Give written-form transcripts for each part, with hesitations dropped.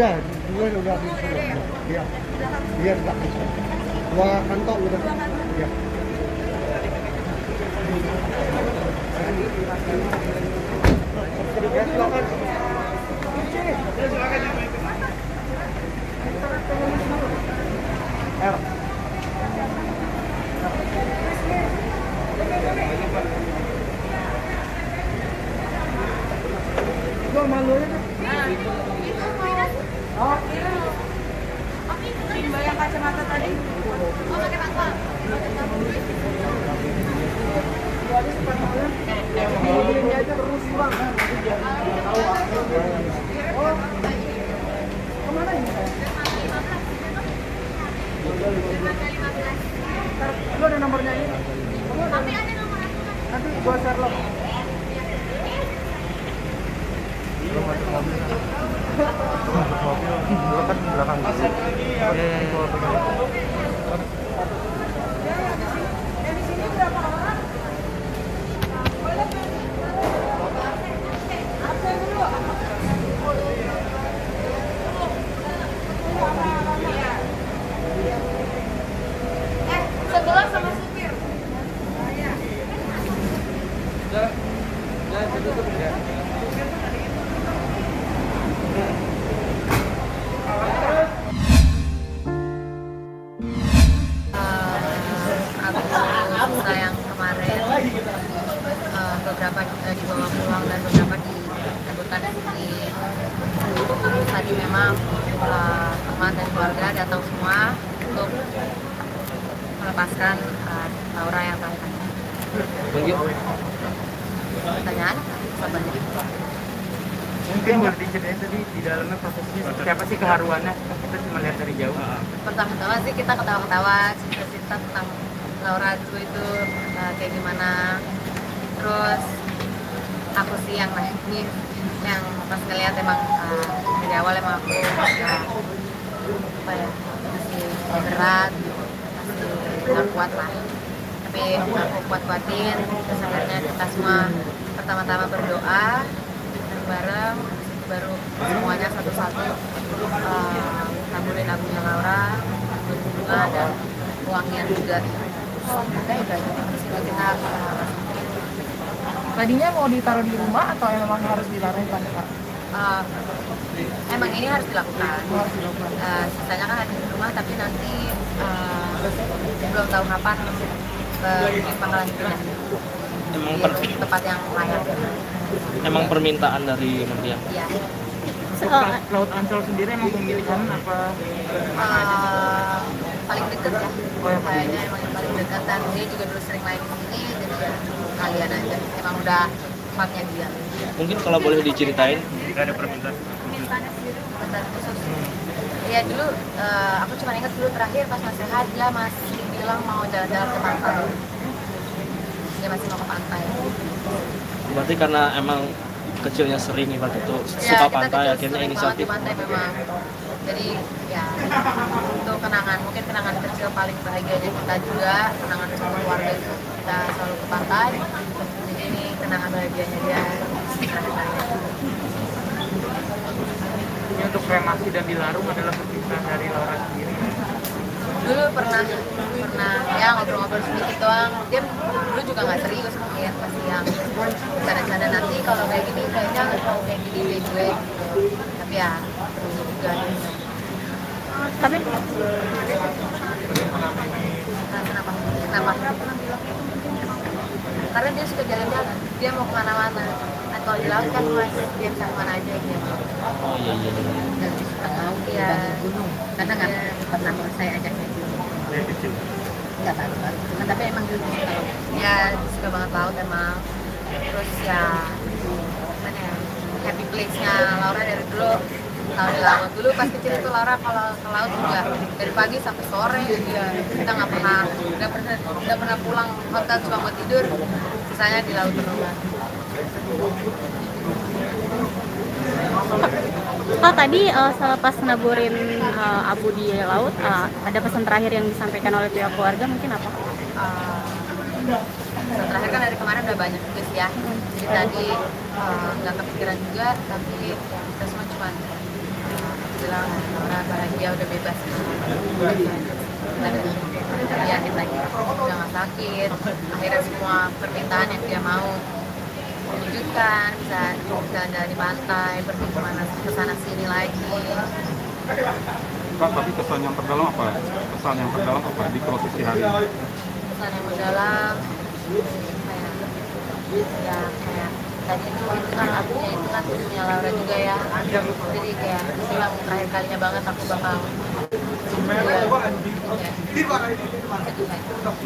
Udah, udah. Iya. Iya, enggak. Dua kantong udah. Iya. Ya, silakan. Lo malu ya? Oh, Mbak yang kacamata tadi? Oh, pakai pangkal. mobilnya aja terus bang. Oh, kemana ini? Lo ada nomornya ini? Tapi ada nomor aku. Nanti gua share lo. Lo masuk mobil. Lo kan belakang gitu. Dari sini berapa orang? Absen dulu. Sebelah sama supir. Aku yang kemarin beberapa dibawa pulang dan beberapa ditemukan di tadi memang teman dan keluarga datang semua untuk melepaskan Laura yang tangkap. Pertanyaan apa tadi? Mungkin boleh diceritain tadi di dalamnya prosesnya siapa sih keharuannya? Kita cuma lihat dari jauh. Pertama-tama sih kita ketawa-ketawa, cerita-cerita tentang Laura dulu itu kayak gimana. Terus aku sih yang nangis, yang pas ngeliat emang dari awal emang aku apa ya, masih berat, masih nggak kuat lah. Tapi aku kuat-kuatin, terus akhirnya kita semua pertama-tama berdoa bareng, baru semuanya satu-satu taburin lagunya Laura, bunga dan uangnya juga. Kita Tadinya mau ditaruh di rumah atau memang harus dilarang Pak? emang ini harus dilakukan. Sisanya kan ada di rumah, tapi nanti belum tahu kapan ke Pangkalan Pindah. Emang Di tempat yang layak. emang permintaan dari Mendiang. Iya. Laut Ancol sendiri emang pemilihan apa? Paling dekat ya. Kayaknya emang yang paling dekat, dan dia juga dulu sering main di sini, jadi ya kalian aja. Emang udah tempatnya dia. Mungkin kalau boleh diceritain. Jika ada permintaan. Permintaannya sendiri permintaan khusus. Iya dulu, aku cuma ingat dulu terakhir pas masih sehat dia masih bilang mau jalan-jalan ke pantai. Dia masih mau ke pantai. Berarti karena emang kecilnya sering ibarat itu Ya, suka kita pantai, kecil akhirnya sering inisiatif. banget di pantai memang. Jadi ya itu kenangan, mungkin kenangan kecil paling bahagianya kita juga, kenangan sama keluarga itu kita selalu ke pantai. Jadi ini kenangan bahagianya dia. Ini untuk kremasi dan dilarung adalah permintaan dari Laura sendiri. Dulu pernah ya ngobrol-ngobrol sedikit doang. Dia dulu juga nggak serius mungkin, masih yang bercanda-canda, nanti kalau kayak gini kayaknya kayak gini deh gue. Tapi ya terus juga. Tapi Kenapa? Karena dia suka jalan-jalan, dia mau kemana-mana. Nah, kalau di laut kan mas, dia bisa kemana aja gitu. Oh iya. Dan suka mau dia gunung, karena nggak pernah saya ajak ke gunung. Dari kecil. Nggak baru-baru, tapi emang dulu suka laut. Ya suka banget laut emang. Terus ya, mana ya, happy place-nya Laura dari dulu selalu di laut. Dulu pas kecil itu Laura kalau ke laut juga dari pagi sampai sore dia. Kita nggak pernah pulang hotel cuma buat tidur. Sisanya di laut terus. oh tadi selepas naburin abu di laut, ada pesan terakhir yang disampaikan oleh pihak keluarga mungkin apa? Pesan terakhir kan dari kemarin udah banyak juga sih ya. Jadi tadi nggak kepikiran juga, tapi kita semua cuma bilang Laura bahagia udah bebas, kita yakin lagi udah nggak sakit. Akhirnya semua permintaan yang dia mau diwujudkan, bisa jalan-jalan di pantai, pergi kemana kesana sini lagi. Kak, tapi kesan yang terdalam apa? Kesan yang terdalam apa di prosesi hari ini? Kesan yang mendalam kayak tadi itu kan abunya itu kan punya Laura juga ya, jadi kayak itu yang terakhir kalinya banget aku bakal Ini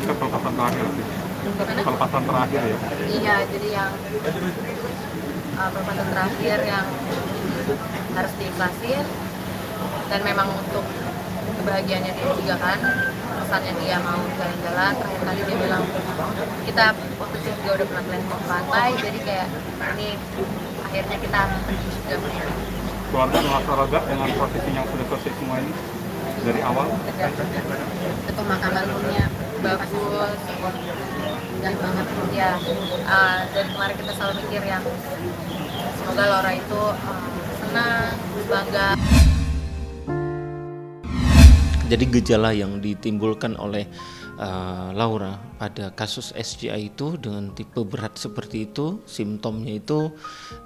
kan pelepasan terakhir sih. Pelepasan terakhir ya. Iya, jadi yang pelepasan terakhir yang harus diikhlasin, dan memang untuk kebahagiaannya dia juga kan, pesannya dia mau jalan-jalan. Terakhir kali dia bilang kita waktu itu juga udah pernah planning mau ke pantai, jadi kayak ini akhirnya kita pergi juga. Keluarga merasa lega dengan prosesi yang sudah selesai semua ini dari awal. Itu pemakaman punya bagus, dan banget ya. Dari kemarin kita selalu mikir ya, semoga Laura itu senang, bangga. Jadi gejala yang ditimbulkan oleh Laura pada kasus SJI itu dengan tipe berat seperti itu, simptomnya itu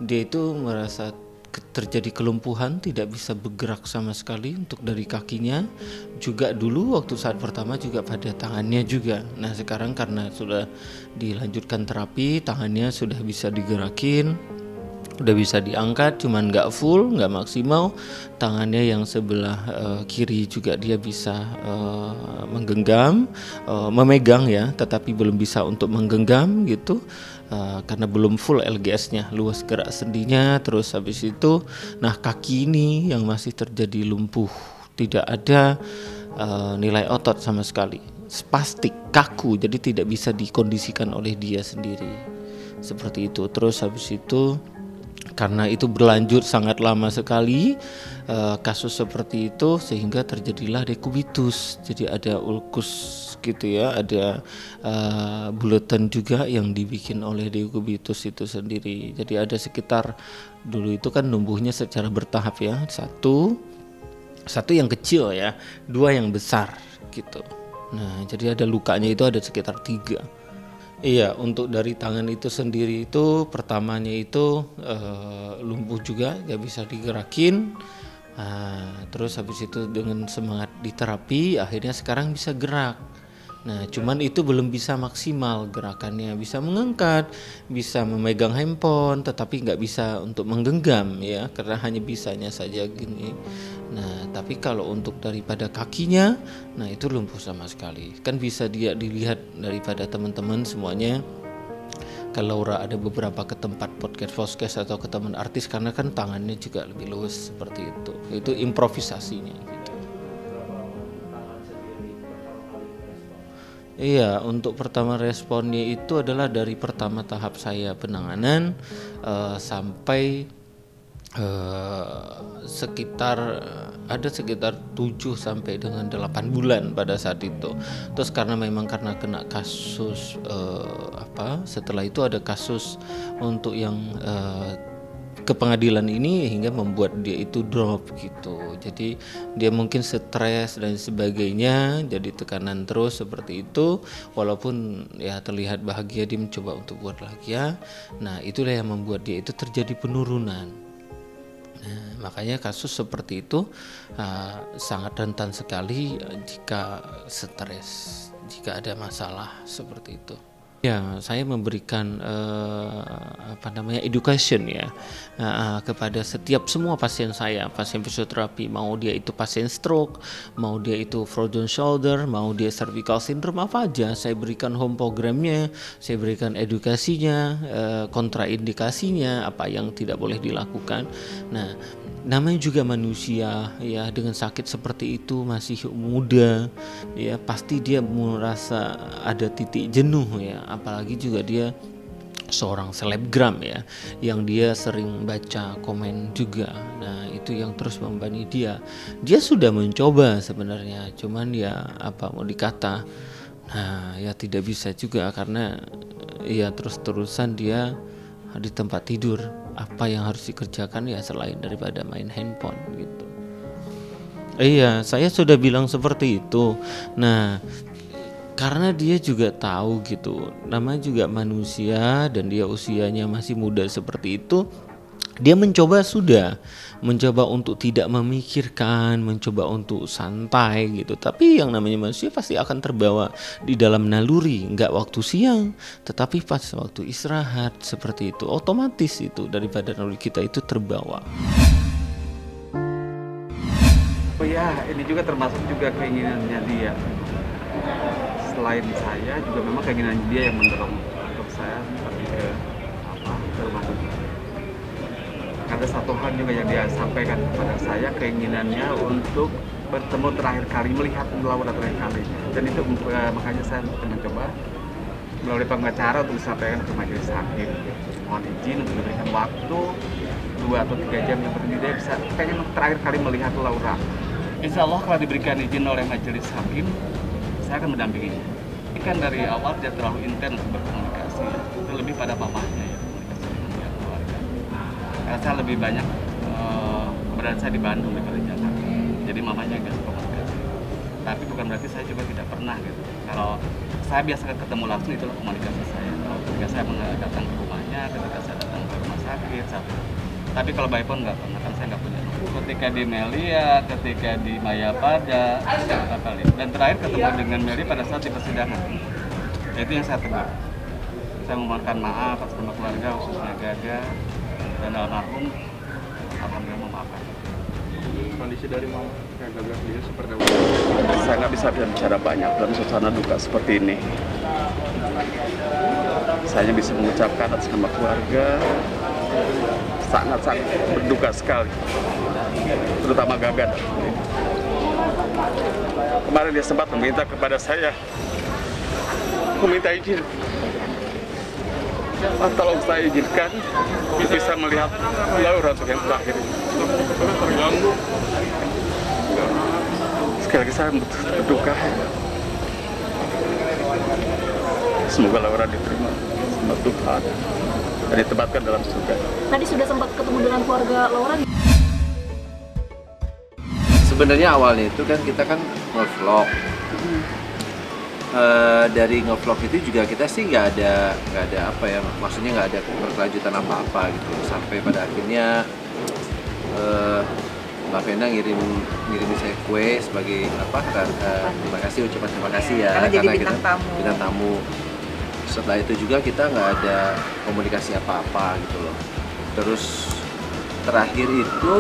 dia itu merasa terjadi kelumpuhan, tidak bisa bergerak sama sekali untuk dari kakinya, juga dulu waktu saat pertama juga pada tangannya juga. Nah sekarang karena sudah dilanjutkan terapi, tangannya sudah bisa digerakin, udah bisa diangkat, cuman nggak full, nggak maksimal. Tangannya yang sebelah kiri juga dia bisa menggenggam, memegang ya, tetapi belum bisa untuk menggenggam gitu. Karena belum full LGS-nya, luas gerak sendinya. Terus habis itu, nah kaki ini yang masih terjadi lumpuh, tidak ada nilai otot sama sekali, spastik, kaku, jadi tidak bisa dikondisikan oleh dia sendiri seperti itu. Terus habis itu karena itu berlanjut sangat lama sekali kasus seperti itu, sehingga terjadilah dekubitus. Jadi ada ulkus gitu ya, ada bulletin juga yang dibikin oleh dekubitus itu sendiri. Jadi ada sekitar, dulu itu kan numbuhnya secara bertahap ya, satu yang kecil ya, dua yang besar gitu. Nah jadi ada lukanya itu ada sekitar 3. Iya, untuk dari tangan itu sendiri itu pertamanya itu lumpuh juga, gak bisa digerakin. Nah, terus habis itu dengan semangat di terapi akhirnya sekarang bisa gerak. Nah cuman itu belum bisa maksimal gerakannya, bisa mengangkat, bisa memegang handphone, tetapi nggak bisa untuk menggenggam ya, karena hanya bisanya saja gini. Nah tapi kalau untuk daripada kakinya, nah itu lumpuh sama sekali. Kan bisa dia dilihat daripada teman-teman semuanya. Kalau Laura ada beberapa ke tempat podcast atau ke teman artis, karena kan tangannya juga lebih luas seperti itu improvisasinya gitu. Iya, untuk pertama responnya itu adalah dari pertama tahap saya penanganan sampai sekitar 7 sampai dengan 8 bulan pada saat itu. Terus karena kena kasus setelah itu ada kasus untuk yang ke pengadilan ini, hingga membuat dia itu drop gitu. Jadi dia mungkin stres dan sebagainya, jadi tekanan terus seperti itu. Walaupun ya terlihat bahagia, dia mencoba untuk buat lagi ya. Nah itulah yang membuat dia itu terjadi penurunan. Nah, makanya kasus seperti itu sangat rentan sekali jika stres, jika ada masalah seperti itu. Ya, saya memberikan education ya kepada semua pasien saya, pasien fisioterapi, mau dia itu pasien stroke, mau dia itu frozen shoulder, mau dia cervical syndrome, apa aja saya berikan home programnya, saya berikan edukasinya, kontraindikasinya, apa yang tidak boleh dilakukan. Nah, namanya juga manusia ya, dengan sakit seperti itu, masih muda ya, pasti dia merasa ada titik jenuh ya, apalagi juga dia seorang selebgram ya, yang dia sering baca komen juga. Nah itu yang terus membebani dia. Dia sudah mencoba sebenarnya, cuman ya apa mau dikata, nah ya tidak bisa juga, karena ya terus-terusan dia di tempat tidur. Apa yang harus dikerjakan ya selain daripada main handphone gitu. Iya, saya sudah bilang seperti itu. Nah, karena dia juga tahu gitu, namanya juga manusia dan dia usianya masih muda seperti itu, dia mencoba untuk tidak memikirkan, mencoba untuk santai gitu. Tapi yang namanya manusia pasti akan terbawa di dalam naluri, nggak waktu siang, tetapi pas waktu istirahat seperti itu, otomatis itu daripada naluri kita itu terbawa. Oh ya, ini juga termasuk juga keinginannya dia. Selain saya, juga memang keinginan dia yang mendorong untuk saya pergi ke rumah duka. Ada satu hal juga yang dia sampaikan kepada saya, keinginannya untuk bertemu terakhir kali, melihat Laura terakhir kali. Dan itu makanya saya mencoba melalui pengacara untuk disampaikan ke majelis hakim. Mohon izin untuk diberikan waktu 2 atau 3 jam yang penting dia bisa pengen terakhir kali melihat Laura. Insya Allah kalau diberikan izin oleh majelis hakim, saya akan mendampinginya. Ini kan dari awal dia terlalu intens untuk berkomunikasi, itu lebih pada mamahnya ya, komunikasi dengan pihak keluarga. Karena saya lebih banyak keberadaan saya di Bandung daripada di Jakarta, jadi mamanya agak komunikasi. Tapi bukan berarti saya juga tidak pernah gitu. Kalau saya biasakan ketemu langsung, itulah komunikasi saya. Kalau ketika saya datang ke rumahnya, ketika saya datang ke rumah sakit, tapi kalau by phone nggak pernah, kan saya nggak punya nomor. Ketika di Melia, ketika di Mayapada, kali. Dan terakhir ketemu dengan Meli pada saat di persidangan. Itu yang saya tegur. Saya memohonkan maaf atas nama keluarga, khususnya Gaga dan almarhum. Alhamdulillah memaafkan. Kondisi dari mama Gaga sendiri seperti apa? Saya nggak bisa bicara banyak dalam suasana duka seperti ini. Saya hanya bisa mengucapkan atas nama keluarga, sangat-sangat berduka sekali, terutama Gaga. Kemarin dia sempat meminta kepada saya, meminta izin, tolong saya izinkan bisa melihat Laura untuk yang terakhir. Sekali lagi saya berduka. Semoga Laura diterima sama Tuhan dan ditempatkan dalam surga. Tadi sudah sempat ketemu dengan keluarga Laura. Sebenarnya awalnya itu kan kita kan nge-vlog. Dari nge-vlog itu juga kita sih nggak ada apa ya, maksudnya nggak ada berkelanjutan apa-apa gitu. Sampai pada akhirnya Mbak Vena ngirim saya kue sebagai terima kasih, ucapan terima kasih ya karena jadi kita bintang tamu. Setelah itu juga kita nggak ada komunikasi apa-apa gitu loh. Terus terakhir itu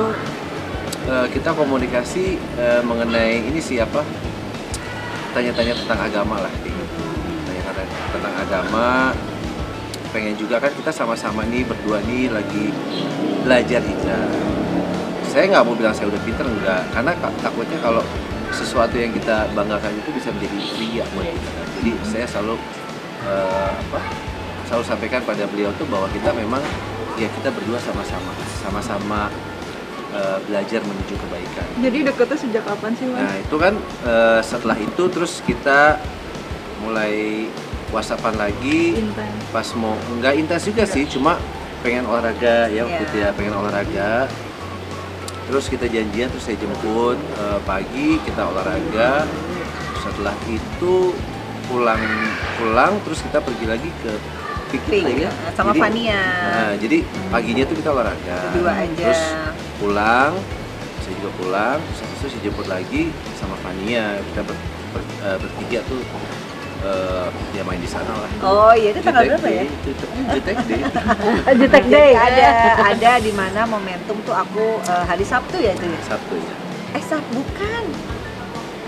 kita komunikasi mengenai ini siapa, tanya-tanya tentang agama lah gitu. Tanya tentang agama, pengen juga kan kita sama-sama nih berdua nih lagi belajar hijab. Saya nggak mau bilang saya udah pinter, enggak, karena takutnya kalau sesuatu yang kita banggakan itu bisa menjadi ria buat kita kan. Jadi saya selalu sampaikan pada beliau tuh bahwa kita memang ya kita berdua sama-sama belajar menuju kebaikan. Jadi deketnya sejak kapan sih, Mas? Nah itu kan setelah itu terus kita mulai whatsappan lagi. Intens. Pas mau nggak intens juga sih, cuma pengen olahraga ya waktu itu ya, pengen olahraga. Terus kita janjian, terus saya jemput pagi, kita olahraga. Setelah itu pulang terus kita pergi lagi ke piknik ya sama jadi, Fania. Nah, jadi paginya tuh kita olahraga. Berdua aja. Terus pulang, saya juga pulang, terus saya jemput lagi sama Fania. Kita bertiga tuh dia main di sana lah. Oh iya, itu tanggal berapa ya? Jutek Day. Jutek Day. Ada di mana momentum tuh aku hari Sabtu ya itu ya? Sabtu ya. Bukan.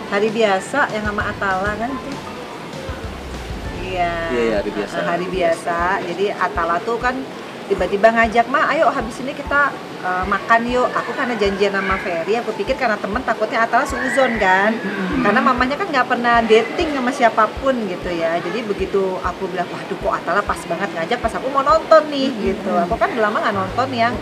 Hari biasa yang sama Atala kan? Iya, hari biasa. Hari biasa. Jadi Atala tuh kan tiba-tiba ngajak, "Ma, ayo habis ini kita makan yuk." Aku karena janjian sama Ferry, aku pikir karena temen takutnya Atala seuzon kan. Karena mamanya kan nggak pernah dating sama siapapun gitu ya. Jadi begitu aku bilang, waduh kok Atala pas banget ngajak pas aku mau nonton nih gitu. Aku kan udah lama nggak nonton yang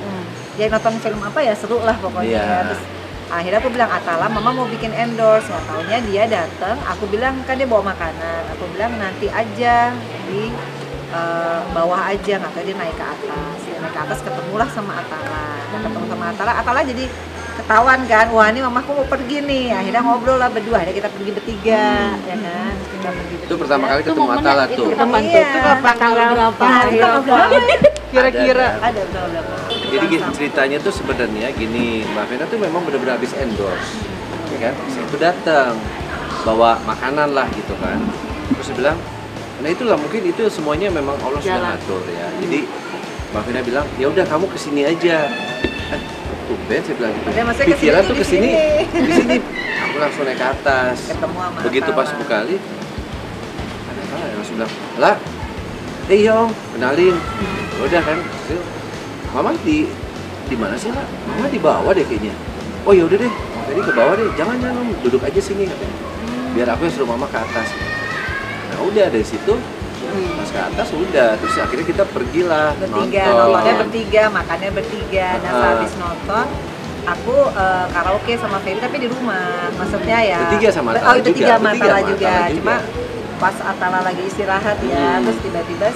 nonton film apa ya, seru lah pokoknya. Yeah. Terus akhirnya aku bilang, Atala, mama mau bikin endorse. Nggak taunya dia dateng, aku bilang kan dia bawa makanan. Aku bilang nanti aja di bawah aja, nggak tahu dia naik ke atas. Dia naik ke atas ketemulah sama Atala. Ketemu sama Atala jadi ketahuan kan, wah ini mamaku mau pergi nih, akhirnya ngobrol lah berdua, akhirnya kita pergi bertiga, ya kan, kita pergi bertiga. Itu pertama kali ketemu Atala tuh. Kapan tuh? Itu kapan tanggal berapa? Kira-kira ada berapa? Jadi ceritanya tuh sebenarnya gini, Mbak Vena tuh memang benar-benar habis endorse, ya kan? Saya tuh datang bawa makanan lah gitu kan, terus dia bilang, nah itulah mungkin itu semuanya memang Allah sudah ngatur ya. Jadi Mbak Vena bilang, ya udah kamu kesini aja. Tumben saya bilang gitu. Pikiran tuh kesini, di sini. Aku langsung naik ke atas. Ketemu sama begitu pas buka lift, ada apa? Langsung bilang, lah, Yong, kenalin. Udah kan, Mama di mana sih lah? Mama di bawah deh kayaknya. Oh ya udah deh, jadi ke bawah deh. Jangan duduk aja sini katanya. Biar aku yang suruh Mama ke atas. Nah udah dari situ. Pas ke atas udah, terus akhirnya kita pergilah bertiga, nontonnya bertiga, makannya bertiga. Dan habis nonton, aku karaoke sama Ferry tapi di rumah, maksudnya ya. Bertiga sama Atala juga. Bertiga sama Atala juga. Cuma pas Atala lagi istirahat ya, terus tiba-tiba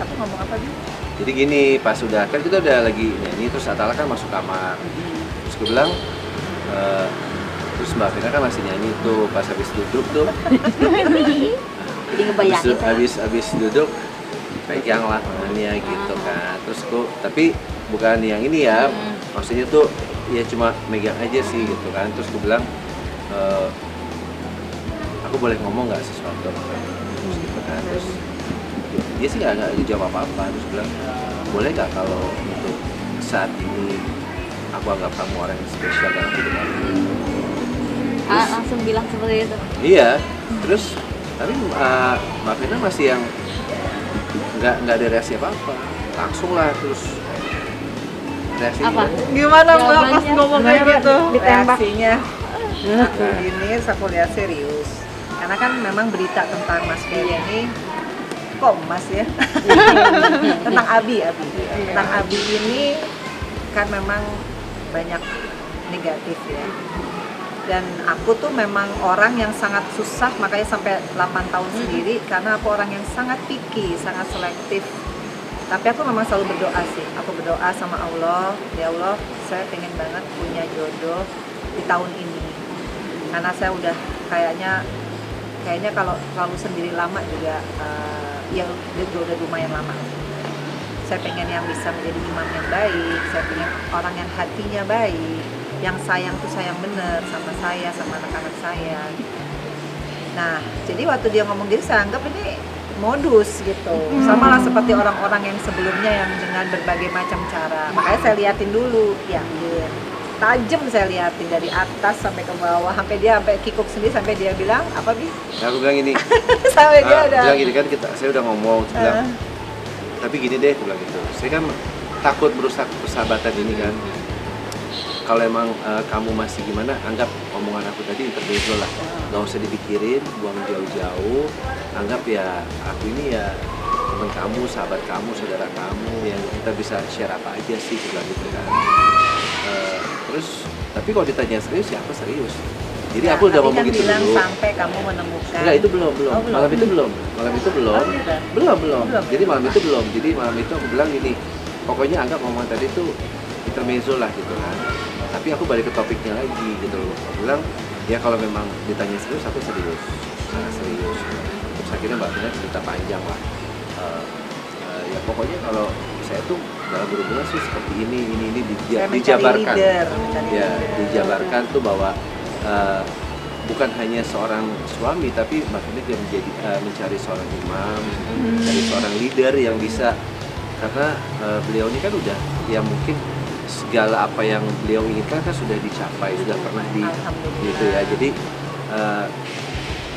aku ngomong apa sih? Jadi gini, pas udah kan kita udah lagi nyanyi, terus Atala kan masuk kamar, terus gue bilang, terus Mbak Vena kan masih nyanyi tuh, pas habis duduk tuh. Jadi ngebayangin habis duduk pegang lah tangannya gitu kan, terus kok tapi bukan yang ini ya, maksudnya tuh ya cuma megang aja sih gitu kan, terus gue bilang aku boleh ngomong nggak sesuatu terus gitu kan, terus dia sih nggak jawab apa-apa, terus bilang boleh nggak kalau untuk saat ini aku anggap kamu orang yang spesial dalam hidup aku. Langsung bilang seperti itu. Iya, terus tapi Mbak Vena masih yang nggak ada reaksi apa-apa, langsung lah terus reaksinya apa? Gimana Mbak pas ngomong kayak gitu? Ditembak. Reaksinya ini aku lihat serius, karena kan memang berita tentang Mas Ferry ini kok Mas ya tentang Abi tentang Abi ini kan memang banyak negatif ya. Dan aku tuh memang orang yang sangat susah, makanya sampai 8 tahun sendiri, karena aku orang yang sangat picky, sangat selektif. Tapi aku memang selalu berdoa sih. Aku berdoa sama Allah, ya Allah, saya pengen banget punya jodoh di tahun ini. Karena saya udah kayaknya kalau selalu sendiri lama juga, ya udah lumayan lama. Saya pengen yang bisa menjadi imam yang baik, saya pengen orang yang hatinya baik, yang sayang tuh sayang bener sama saya, sama anak-anak saya. Nah, jadi waktu dia ngomong gitu, saya anggap ini modus gitu. Sama lah seperti orang-orang yang sebelumnya yang dengan berbagai macam cara. Makanya saya liatin dulu, yakin. Tajam saya liatin dari atas sampai ke bawah, sampai kikuk sendiri, sampai dia bilang, apa Bi? Nah, aku bilang gini, sampai dia udah bilang gini kan, saya udah ngomong, bilang, tapi gini deh, aku bilang gitu. Saya kan takut merusak persahabatan ini kan. Kalau emang kamu masih gimana, anggap omongan aku tadi intermezzo lah, nggak usah dipikirin, buang jauh-jauh, anggap ya aku ini ya teman kamu, sahabat kamu, saudara kamu, yang kita bisa share apa aja sih, gitu kan. Terus, tapi kalau ditanya serius ya aku serius. Jadi aku udah ngomong kan gitu bilang dulu. Sampai kamu menemukan. Enggak, itu belum. Malam itu belum. Belum. Jadi malam itu belum. Jadi malam itu aku bilang gini, pokoknya anggap omongan tadi itu intermezzo lah gitu kan. Tapi aku balik ke topiknya lagi gitu loh. Aku bilang, ya kalau memang ditanya serius, aku serius, sangat serius. Terus akhirnya Mbak Vena cerita panjang lah. Ya pokoknya kalau saya tuh dalam berhubungan sih seperti ini dijabarkan. Ya, dijabarkan tuh bahwa bukan hanya seorang suami, tapi Mbak Vena juga mencari seorang imam, mencari seorang leader yang bisa, karena beliau ini kan udah ya mungkin segala apa yang beliau inginkan kan sudah dicapai, sudah pernah gitu ya. Jadi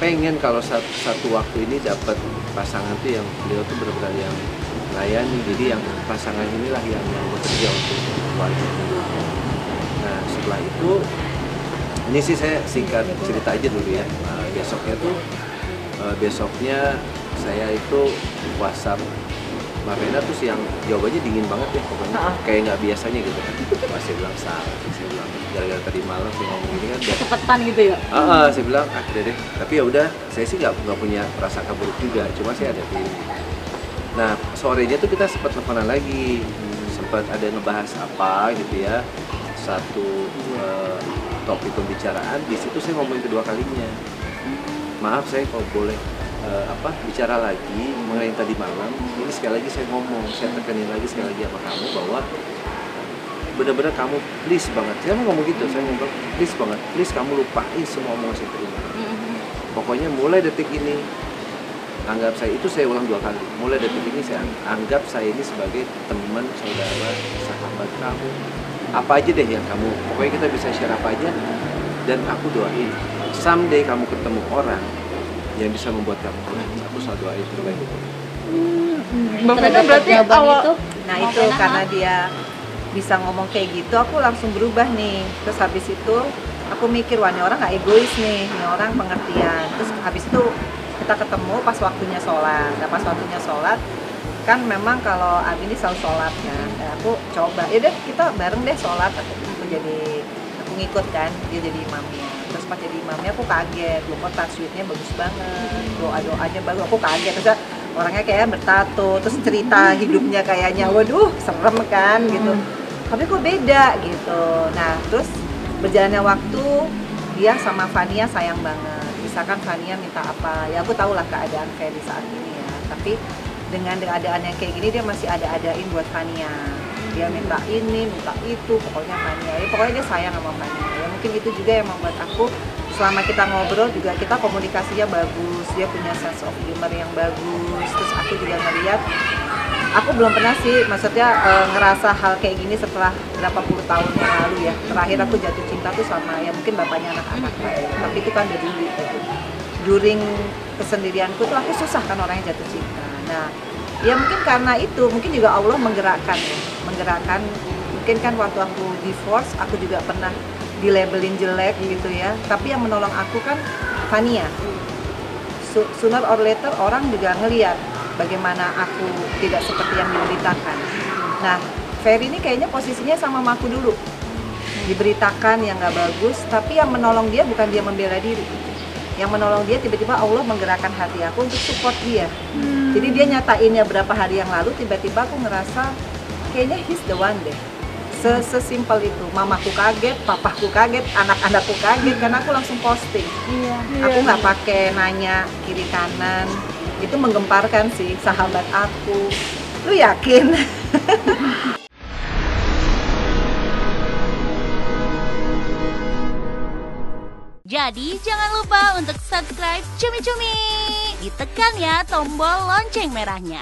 pengen kalau satu waktu ini dapat pasangan tuh yang beliau tuh benar-benar yang melayani. Jadi yang pasangan inilah yang bekerja untuk keluarga. Nah setelah itu, ini sih saya singkat cerita aja dulu ya. Besoknya saya itu WhatsApp Mbak Vena tuh yang jawabannya dingin banget ya, pokoknya kayak nggak biasanya gitu kan. Saya bilang salah, saya bilang gara-gara tadi malam saya ngomong ini kan cepetan gitu ya. Saya bilang akhirnya deh, tapi ya udah, saya sih nggak punya prasangka buruk juga, cuma saya ada feeling. Nah sorenya tuh kita sempat teleponan lagi, sempat ada ngebahas apa gitu ya, satu topik pembicaraan, di situ saya ngomongin kedua kalinya. Maaf saya kalau boleh bicara lagi mengenai tadi malam. Ini sekali lagi saya ngomong, saya tekenin lagi sekali lagi sama kamu bahwa benar-benar kamu please banget. Saya mau ngomong gitu, saya ngomong please banget, please kamu lupain semua omongan saya terima. Pokoknya mulai detik ini anggap saya, itu saya ulang 2 kali. Mulai detik ini saya anggap saya ini sebagai teman, saudara, sahabat kamu. Apa aja deh yang kamu, pokoknya kita bisa share apa aja. Dan aku doain someday kamu ketemu orang yang bisa membuat kamu bahagia. Aku selalu doain terbaik itu. Mbak Vena berarti awal itu, nah itu karena dia bisa ngomong kayak gitu, aku langsung berubah nih. Terus habis itu aku mikir, wah ini orang nggak egois nih, ini orang pengertian. Terus habis itu kita ketemu pas waktunya sholat. Nah pas waktunya sholat kan memang kalau Abi ini selalu sholat kan. Nah, aku coba, ya deh kita bareng deh sholat. Aku ngikut kan, dia jadi imamnya. Terus pas jadi imamnya aku kaget, loh kok tajwidnya bagus banget, doa-doanya bagus, aku kaget. Terus orangnya kayak bertato, terus cerita hidupnya kayaknya, waduh serem kan gitu. Tapi kok beda gitu. Nah terus berjalannya waktu, dia sama Fania sayang banget. Misalkan Fania minta apa, ya aku tahu lah keadaan Ferry saat ini ya. Tapi dengan keadaan yang kayak gini dia masih ada-adain buat Fania. Dia minta ini, minta itu, pokoknya Fania. Ya, pokoknya dia sayang sama Fania. Ya mungkin itu juga yang membuat aku selama kita ngobrol juga kita komunikasinya bagus. Dia punya sense of humor yang bagus. Terus aku juga ngeliat, aku belum pernah sih, maksudnya ngerasa hal kayak gini setelah berapa puluh tahun yang lalu ya. Terakhir aku jatuh cinta tuh sama ya mungkin bapaknya anak-anak. Tapi itu kan dari dulu. During kesendirianku tuh aku susah kan orang yang jatuh cinta. Nah, ya mungkin karena itu, mungkin juga Allah menggerakkan ya. Menggerakkan, mungkin kan waktu aku divorce, aku juga pernah dilabelin jelek gitu ya. Tapi yang menolong aku kan Fania. Sooner or later orang juga ngeliat bagaimana aku tidak seperti yang diberitakan. Nah, Ferry ini kayaknya posisinya sama aku dulu. Diberitakan yang nggak bagus, tapi yang menolong dia bukan dia membela diri. Yang menolong dia tiba-tiba Allah menggerakkan hati aku untuk support dia. Jadi dia nyatainnya berapa hari yang lalu, tiba-tiba aku ngerasa kayaknya he's the one deh. Sesimpel itu. Mamaku kaget, papaku kaget, anak-anakku kaget karena aku langsung posting. Aku nggak pakai nanya kiri kanan. Itu menggemparkan sih sahabat aku. Lu yakin? Jadi jangan lupa untuk subscribe Cumi Cumi. Ditekan ya tombol lonceng merahnya.